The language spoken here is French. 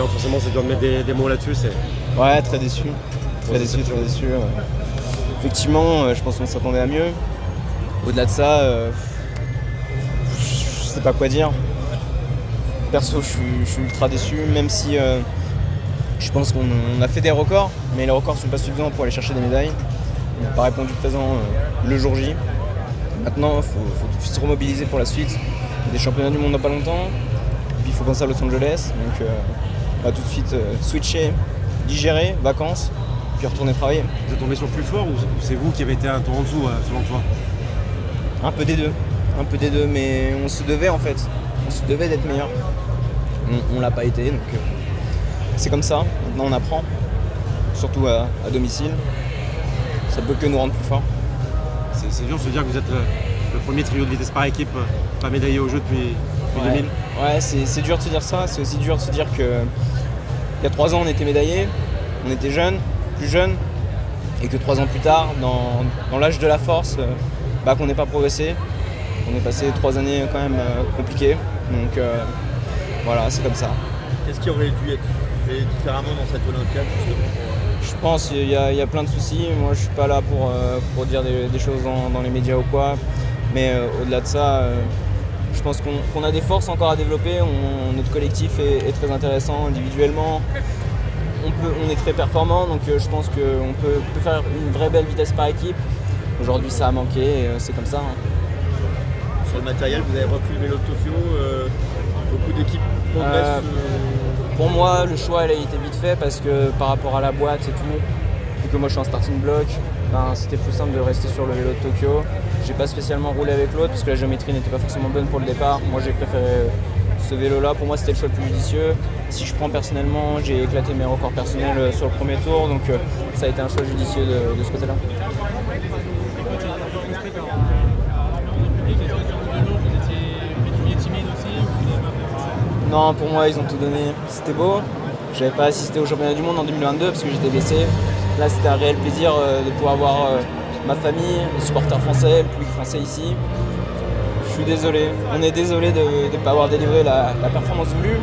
l'expérience, forcément c'est dur de mettre des mots là-dessus. Ouais, très déçu. Très déçu. Effectivement, je pense qu'on s'attendait à mieux. Au-delà de ça, je sais pas quoi dire. Perso, je suis ultra déçu, même si je pense qu'on a fait des records, mais les records sont pas suffisants pour aller chercher des médailles. On n'a pas répondu présent le jour J. Maintenant, il faut tout de suite se remobiliser pour la suite. Il y a des championnats du monde dans pas longtemps, puis il faut penser à Los Angeles. Donc on va tout de suite switcher, digérer, vacances, puis retourner travailler. Vous êtes tombé sur le plus fort ou c'est vous qui avez été un tour en dessous selon toi? Un peu des deux, mais on se devait en fait. On se devait d'être meilleur. On l'a pas été, donc c'est comme ça. Maintenant on apprend, surtout à domicile. Ça peut que nous rendre plus forts. C'est dur de se dire que vous êtes le premier trio de vitesse par équipe pas médaillé au jeu depuis 2000. Ouais, c'est dur de se dire ça. C'est aussi dur de se dire que il y a 3 ans on était médaillés, on était jeunes, plus jeunes, et que 3 ans plus tard, dans l'âge de la force, qu'on n'ait pas progressé. On est passé 3 années quand même compliquées. Donc voilà, c'est comme ça. Qu'est-ce qui aurait dû être fait différemment dans cette Olympiade justement? Je pense qu'il y a plein de soucis. Moi, je suis pas là pour dire des choses dans les médias ou quoi. Mais au-delà de ça, je pense qu'on a des forces encore à développer. Notre collectif est très intéressant individuellement. On est très performant, donc je pense qu'on peut faire une vraie belle vitesse par équipe. Aujourd'hui, ça a manqué et c'est comme ça. Sur le matériel, vous avez repris le vélo de Tokyo. Beaucoup d'équipes progressent. Pour moi, le choix il a été vite fait parce que par rapport à la boîte et tout, vu que moi je suis en starting block, c'était plus simple de rester sur le vélo de Tokyo. J'ai pas spécialement roulé avec l'autre parce que la géométrie n'était pas forcément bonne pour le départ. Moi j'ai préféré ce vélo-là. Pour moi c'était le choix le plus judicieux. Si je prends personnellement, j'ai éclaté mes records personnels sur le premier tour, donc ça a été un choix judicieux de ce côté-là. Non, pour moi, ils ont tout donné. C'était beau. J'avais pas assisté au championnat du monde en 2022 parce que j'étais blessé. Là, c'était un réel plaisir de pouvoir voir ma famille, les supporters français, le public français ici. Je suis désolé. On est désolé de ne pas avoir délivré la performance voulue.